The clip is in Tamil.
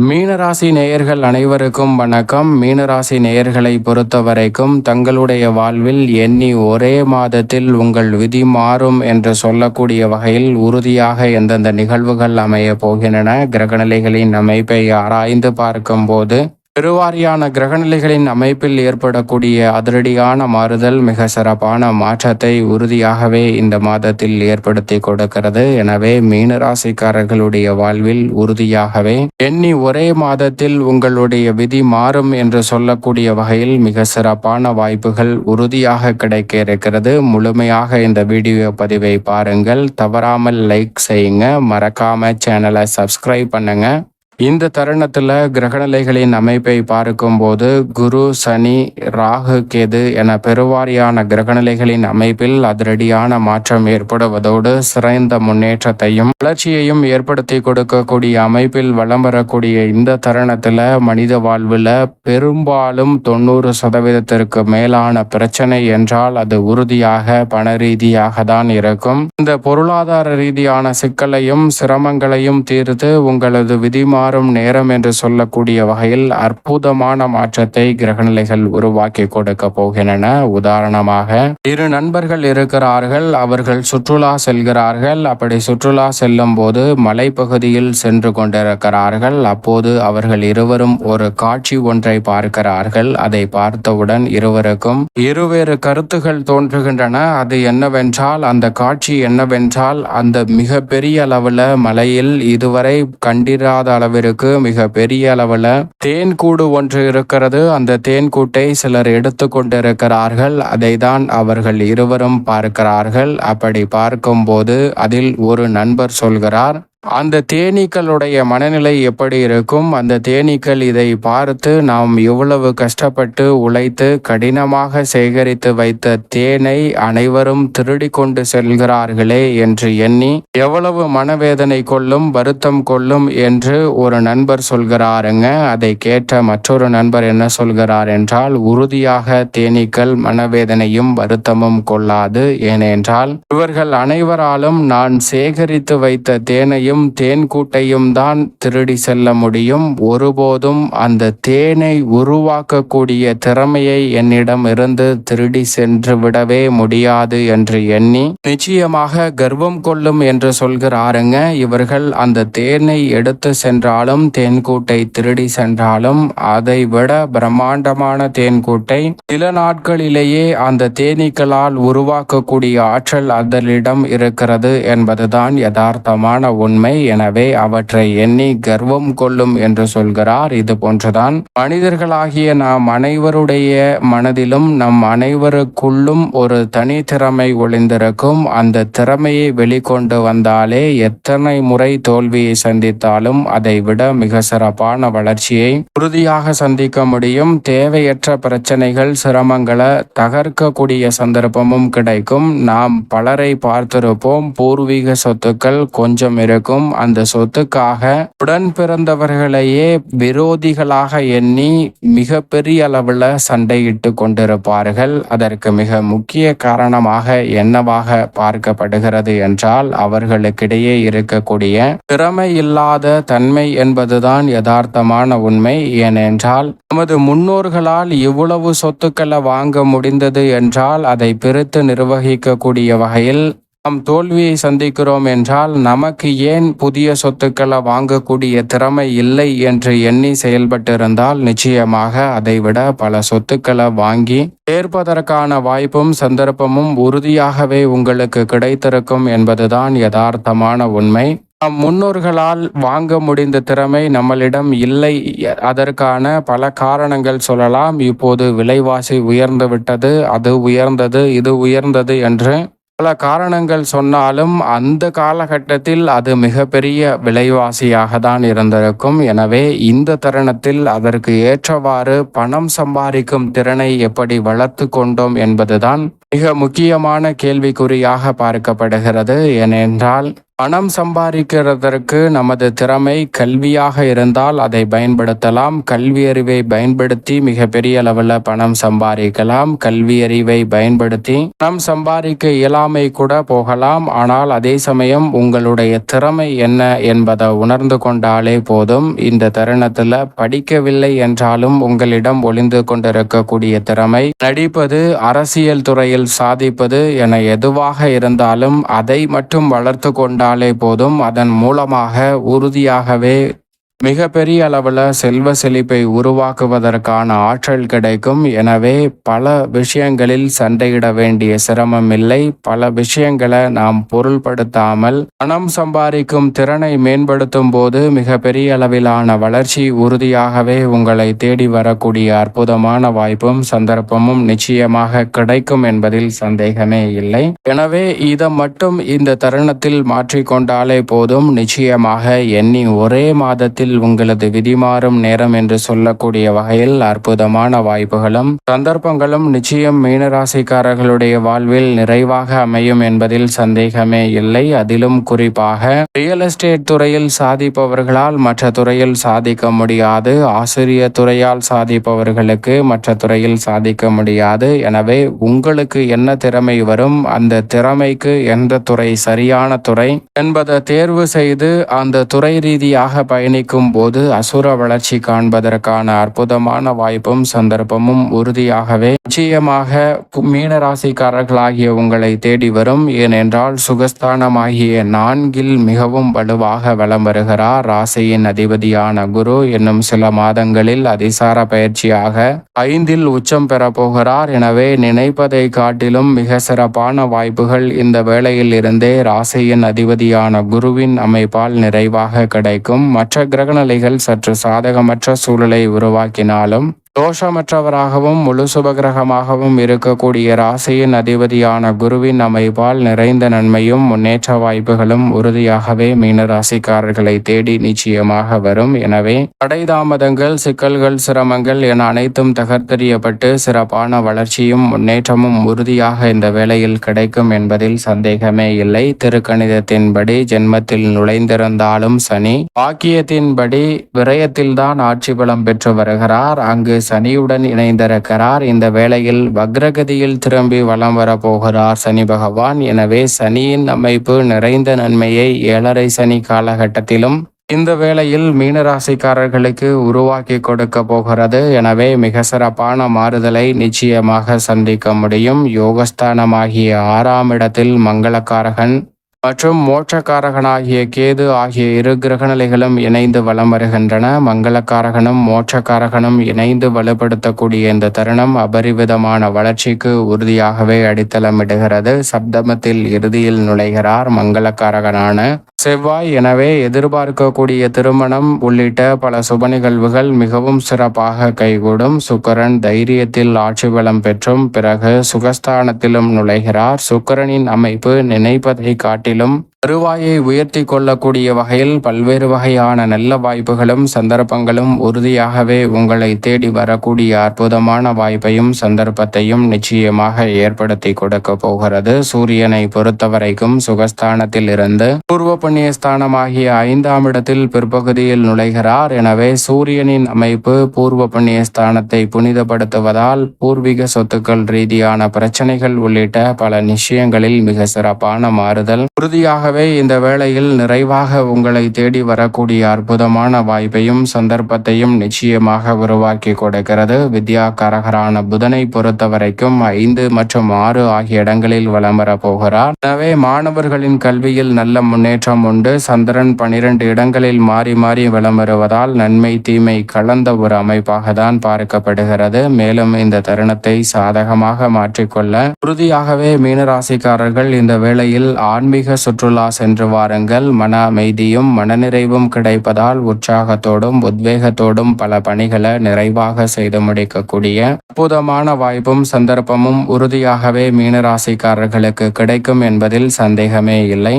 மீனராசி நேயர்கள் அனைவருக்கும் வணக்கம். மீனராசி நேயர்களை பொறுத்தவரைக்கும் தங்களுடைய வாழ்வில் எண்ணி ஒரே மாதத்தில் உங்கள் விதி மாறும் என்று சொல்லக்கூடிய வகையில் உறுதியாக எந்தெந்த நிகழ்வுகள் அமைய போகின்றன, கிரகநிலைகளின் அமைப்பை ஆராய்ந்து பார்க்கும்போது பெருவாரியான கிரகநிலைகளின் அமைப்பில் ஏற்படக்கூடிய அதிரடியான மாறுதல் மிக சிறப்பான மாற்றத்தை உறுதியாகவே இந்த மாதத்தில் ஏற்படுத்தி கொடுக்கிறது. எனவே மீனராசிக்காரர்களுடைய வாழ்வில் உறுதியாகவே எண்ணி ஒரே மாதத்தில் உங்களுடைய விதி மாறும் என்று சொல்லக்கூடிய வகையில் மிக சிறப்பான வாய்ப்புகள் உறுதியாக கிடைக்க இருக்கிறது. முழுமையாக இந்த வீடியோ பதிவை பாருங்கள், தவறாமல் லைக் செய்யுங்க, மறக்காம சேனலை சப்ஸ்கிரைப் பண்ணுங்க. இந்த தருணத்தில் கிரகநிலைகளின் அமைப்பை பார்க்கும்போது குரு, சனி, ராகு, கேது என பெருவாரியான கிரகநிலைகளின் அமைப்பில் அதிரடியான மாற்றம் ஏற்படுவதோடு சிறந்த முன்னேற்றத்தையும் வளர்ச்சியையும் ஏற்படுத்தி கொடுக்கக்கூடிய அமைப்பில் வலம் வரக்கூடிய இந்த தருணத்தில் மனித வாழ்வில் பெரும்பாலும் 90% மேலான பிரச்சனை என்றால் அது உறுதியாக பண ரீதியாக தான் இருக்கும். இந்த பொருளாதார ரீதியான சிக்கலையும் சிரமங்களையும் தீர்த்து உங்களது விதிமா மாறும் நேரம் என்று சொல்லக்கூடிய வகையில் அற்புதமான மாற்றத்தை கிரகநிலைகள் உருவாக்கி கொடுக்க போகின்றன. உதாரணமாக, இரு நண்பர்கள் இருக்கிறார்கள், அவர்கள் சுற்றுலா செல்கிறார்கள். அப்படி சுற்றுலா செல்லும் போது மலைப்பகுதியில் சென்று கொண்டிருக்கிறார்கள். அப்போது அவர்கள் இருவரும் ஒரு காட்சி ஒன்றை பார்க்கிறார்கள். அதை பார்த்தவுடன் இருவருக்கும் இருவேறு கருத்துகள் தோன்றுகின்றன. அது என்னவென்றால், அந்த காட்சி என்னவென்றால், அந்த மிக பெரிய அளவுல மலையில் இதுவரை கண்டிராத அளவிற்கு மிக பெரிய அளவுல தேன் கூடு ஒன்று இருக்கிறது. அந்த தேன் கூட்டை சிலர் எடுத்து கொண்டிருக்கிறார்கள். அதை தான் அவர்கள் இருவரும் பார்க்கிறார்கள். அப்படி பார்க்கும்போது அதில் ஒரு நண்பர் சொல்கிறார், அந்த தேனீக்களுடைய மனநிலை எப்படி இருக்கும்? அந்த தேனீக்கள் இதை பார்த்து நாம் எவ்வளவு கஷ்டப்பட்டு உழைத்து கடினமாக சேகரித்து வைத்த தேனை அனைவரும் திருடி கொண்டு செல்கிறார்களே என்று எண்ணி எவ்வளவு மனவேதனை கொள்ளும், வருத்தம் கொள்ளும் என்று ஒரு நண்பர் சொல்கிறாருங்க. அதை கேட்ட மற்றொரு நண்பர் என்ன சொல்கிறார் என்றால், உறுதியாக தேனீக்கள் மனவேதனையும் வருத்தமும் கொள்ளாது. ஏனென்றால் இவர்கள் அனைவராலும் நான் சேகரித்து வைத்த தேனையும் தேன் கூட்டையும் தான் திருடி செல்ல முடியும். ஒருபோதும் அந்த தேனை உருவாக்கக்கூடிய திறமையை என்னிடம் இருந்து திருடி சென்று விடவே முடியாது என்று எண்ணி நிச்சயமாக கர்வம் கொள்ளும் என்று சொல்கிறாருங்க. இவர்கள் அந்த தேனை எடுத்து சென்றாலும் தேன் கூட்டை திருடி சென்றாலும் அதை விட பிரம்மாண்டமான தேன் கூட்டை சில நாட்களிலேயே அந்த தேனீக்களால் உருவாக்கக்கூடிய ஆற்றல் அதனிடம் இருக்கிறது என்பதுதான் யதார்த்தமான உண்மை. எனவே அவற்றை எண்ணி கர்வம் கொள்ளும் என்று சொல்கிறார். இது போன்றுதான் மனிதர்களாகிய நாம் அனைவருடைய மனதிலும் நம் அனைவருக்குள்ளும் ஒரு தனி திறமை ஒளிந்திருக்கும். அந்த திறமையை வெளிக்கொண்டு வந்தாலே எத்தனை முறை தோல்வியை சந்தித்தாலும் அதை விட மிக சிறப்பான வளர்ச்சியை உறுதியாக சந்திக்க முடியும். தேவையற்ற பிரச்சனைகள், சிரமங்களை தகர்க்கக்கூடிய சந்தர்ப்பமும் கிடைக்கும். நாம் பலரை பார்த்திருப்போம், பூர்வீக சொத்துக்கள் கொஞ்சம் இருக்கும். அந்த சொத்துக்காக உடன் பிறந்தவர்களையே விரோதிகளாக எண்ணி மிக பெரிய அளவில் சண்டையிட்டு கொண்டிருப்பார்கள். அதற்கு மிக முக்கிய காரணமாக என்னவாக பார்க்கப்படுகிறது என்றால், அவர்களுக்கிடையே இருக்கக்கூடிய திறமை இல்லாத தன்மை என்பதுதான் யதார்த்தமான உண்மை. ஏனென்றால் நமது முன்னோர்களால் இவ்வளவு சொத்துக்களை வாங்க முடிந்தது என்றால் அதை பிரித்து நிர்வகிக்கக்கூடிய வகையில் நாம் தோல்வியை சந்திக்கிறோம் என்றால் நமக்கு ஏன் புதிய சொத்துக்களை வாங்கக்கூடிய திறமை இல்லை என்று எண்ணி செயல்பட்டிருந்தால் நிச்சயமாக அதைவிட பல சொத்துக்களை வாங்கி சேர்ப்பதற்கான வாய்ப்பும் சந்தர்ப்பமும் உறுதியாகவே உங்களுக்கு கிடைத்திருக்கும் என்பதுதான் யதார்த்தமான உண்மை. நம் முன்னோர்களால் வாங்க முடிந்த திறமை நம்மளிடம் இல்லை. அதற்கான பல காரணங்கள் சொல்லலாம். இப்போது விலைவாசி உயர்ந்து விட்டது, அது உயர்ந்தது, இது உயர்ந்தது என்று பல காரணங்கள் சொன்னாலும் அந்த காலகட்டத்தில் அது மிகப்பெரிய விலைவாசியாக தான் இருந்திருக்கும். எனவே இந்த தருணத்தில் அதற்கு ஏற்றவாறு பணம் சம்பாதிக்கும் திறனை எப்படி வளர்த்து கொண்டோம் என்பதுதான் மிக முக்கியமான கேள்விக்குறியாக பார்க்கப்படுகிறது. ஏனென்றால் பணம் சம்பாதிக்கிறதற்கு நமது திறமை கல்வியாக இருந்தால் அதை பயன்படுத்தலாம். கல்வி அறிவை பயன்படுத்தி மிகப்பெரிய அளவில் பணம் சம்பாதிக்கலாம். கல்வி அறிவை பயன்படுத்தி பணம் சம்பாதிக்க இயலாமை கூட போகலாம். ஆனால் அதே சமயம் உங்களுடைய திறமை என்ன என்பதை உணர்ந்து கொண்டாலே போதும். இந்த தருணத்தில் படிக்கவில்லை என்றாலும் உங்களிடம் ஒளிந்து கொண்டிருக்கக்கூடிய திறமை, நடிப்பது, அரசியல் துறையில் சாதிப்பது என எதுவாக இருந்தாலும் அதை மட்டும் வளர்த்து கொண்டாலே போதும். அதன் மூலமாக உறுதியாகவே மிகப்பெரிய அளவில் செல்வ செழிப்பை உருவாக்குவதற்கான ஆற்றல் கிடைக்கும். எனவே பல விஷயங்களில் சண்டையிட வேண்டிய சிரமம் இல்லை. பல விஷயங்களை நாம் பொருள்படுத்தாமல் பணம் சம்பாதிக்கும் திறனை மேம்படுத்தும் போது மிகப்பெரிய அளவிலான வளர்ச்சி உறுதியாகவே உங்களை தேடி வரக்கூடிய அற்புதமான வாய்ப்பும் சந்தர்ப்பமும் நிச்சயமாக கிடைக்கும் என்பதில் சந்தேகமே இல்லை. எனவே இதை மட்டும் இந்த தருணத்தில் மாற்றிக்கொண்டாலே போதும். நிச்சயமாக எண்ணி ஒரே மாதத்தில் உங்களது விதி மாறும் நேரம் என்று சொல்லக்கூடிய வகையில் அற்புதமான வாய்ப்புகளும் சந்தர்ப்பங்களும் நிச்சயம் மீனராசிக்காரர்களுடைய வாழ்வில் நிறைவாக அமையும் என்பதில் சந்தேகமே இல்லை. அதிலும் குறிப்பாக ரியல் எஸ்டேட் துறையில் சாதிப்பவர்களால் மற்ற துறையில் சாதிக்க முடியாது. ஆசிரியர் துறையால் சாதிப்பவர்களுக்கு மற்ற துறையில் சாதிக்க முடியாது. எனவே உங்களுக்கு என்ன திறமை வரும், அந்த திறமைக்கு எந்த துறை சரியான துறை என்பதை தேர்வு செய்து அந்த துறை ரீதியாக பயணிக்கும் போது அசுர வளர்ச்சி காண்பதற்கான அற்புதமான வாய்ப்பும் சந்தர்ப்பமும் உறுதியாகவே நிச்சயமாக மீனராசிக்காரர்களாகிய உங்களை தேடி வரும். ஏனென்றால் சுகஸ்தானமாகிய 4 மிகவும் வலுவாக வலம் வருகிறார். ராசியின் அதிபதியான குரு இன்னும் சில மாதங்களில் அதிசார பயிற்சியாக 5 உச்சம் பெற போகிறார். எனவே நினைப்பதை காட்டிலும் மிக சிறப்பான வாய்ப்புகள் இந்த வேளையில் இருந்தே ராசியின் அதிபதியான குருவின் அமைப்பால் நிறைவாக கிடைக்கும். மற்ற கிரகநிலைகள் சற்று சாதகமற்ற சூழலை உருவாக்கினாலும் தோஷமற்றவராகவும் முழு சுபகிரகமாகவும் இருக்கக்கூடிய ராசியின் அதிபதியான குருவின் அமைப்பால் நிறைந்த நன்மையும் முன்னேற்ற வாய்ப்புகளும் உறுதியாகவே மீனராசிக்காரர்களை தேடி நிச்சயமாக வரும். எனவே தடைதாமதங்கள், சிக்கல்கள், சிரமங்கள் என அனைத்தும் தகர்த்தெறியப்பட்டு சிறப்பான வளர்ச்சியும் முன்னேற்றமும் உறுதியாக இந்த வேளையில் கிடைக்கும் என்பதில் சந்தேகமே இல்லை. திருக்கணிதத்தின்படி ஜென்மத்தில் நுழைந்திருந்தாலும் சனி வாக்கியத்தின்படி விரயத்தில்தான் ஆட்சி பலம் பெற்று வருகிறார். அங்கு சனியுடன் இணைந்திருக்கிறார். இந்த வேளையில் வக்ரகதியில் திரும்பி வலம் வரப்போகிறார் சனி பகவான். எனவே சனியின் அமைப்பு நிறைந்த நன்மையை 7.5 சனி காலகட்டத்திலும் இந்த வேளையில் மீனராசிக்காரர்களுக்கு உருவாக்கி கொடுக்க போகிறது. எனவே மிக சிறப்பான மாறுதலை நிச்சயமாக சந்திக்க முடியும். யோகஸ்தானமாகிய 6ஆம் இடத்தில் மங்களக்காரகன் மற்றும் மோட்சக்காரகனாகிய கேது ஆகிய 2 கிரகநிலைகளும் இணைந்து வலம் வருகின்றன. மங்களக்காரகனும் மோட்சக்காரகனும் இணைந்து வலுப்படுத்தக்கூடிய இந்த தருணம் அபரிவிதமான வளர்ச்சிக்கு உறுதியாகவே அடித்தளமிடுகிறது. சப்தமத்தில் இறுதியில் நுழைகிறார் மங்களக்காரகனான செவ்வாய். எனவே எதிர்பார்க்கக்கூடிய திருமணம் உள்ளிட்ட பல சுப நிகழ்வுகள் மிகவும் சிறப்பாக கைகூடும். சுக்கிரன் தைரியத்தில் ஆட்சி பலம் பெற்றும் பிறகு சுகஸ்தானத்திலும் நுழைகிறார். சுக்கிரனின் அமைப்பு நினைப்பதை காட்டிலும் வருவாயை உயர்த்தி கொள்ளக்கூடிய வகையில் பல்வேறு வகையான நல்ல வாய்ப்புகளும் சந்தர்ப்பங்களும் உறுதியாகவே உங்களை தேடி வரக்கூடிய அற்புதமான வாய்ப்பையும் சந்தர்ப்பத்தையும் நிச்சயமாக ஏற்படுத்தி கொடுக்க போகிறது. சூரியனை பொறுத்தவரைக்கும் சுகஸ்தானத்தில் இருந்து பூர்வ புண்ணிய ஸ்தானமாகிய 5ஆம் இடத்தில் பிற்பகுதியில் நுழைகிறார். எனவே சூரியனின் அமைப்பு பூர்வ புண்ணிய ஸ்தானத்தை புனிதப்படுத்துவதால் பூர்வீக சொத்துக்கள் ரீதியான பிரச்சனைகள் உள்ளிட்ட பல விஷயங்களில் மிக சிறப்பான மாறுதல் உறுதியாக இந்த வேளையில் நிறைவாக உங்களை தேடி வரக்கூடிய அற்புதமான வாய்ப்பையும் சந்தர்ப்பத்தையும் நிச்சயமாக உருவாக்கி கொடுக்கிறது. வித்யாகாரகரான புதனை பொறுத்த வரைக்கும் 5 மற்றும் 6 ஆகிய இடங்களில் வலம் வர போகிறார். எனவே மாணவர்களின் கல்வியில் நல்ல முன்னேற்றம் உண்டு. சந்திரன் 12 இடங்களில் மாறி மாறி வலம் வருவதால் நன்மை தீமை கலந்த ஒரு அமைப்பாக தான் பார்க்கப்படுகிறது. மேலும் இந்த தருணத்தை சாதகமாக மாற்றிக்கொள்ள உறுதியாகவே மீனராசிக்காரர்கள் இந்த வேளையில் ஆன்மீக சுற்றுலா சென்று வாருங்கள். மன அமைதியும் மனநிறைவும் கிடைப்பதால் உற்சாகத்தோடும் உத்வேகத்தோடும் பல பணிகளை நிறைவாக செய்து முடிக்கக்கூடிய அற்புதமான வாய்ப்பும் சந்தர்ப்பமும் உறுதியாகவே மீனராசிக்காரர்களுக்கு கிடைக்கும் என்பதில் சந்தேகமே இல்லை.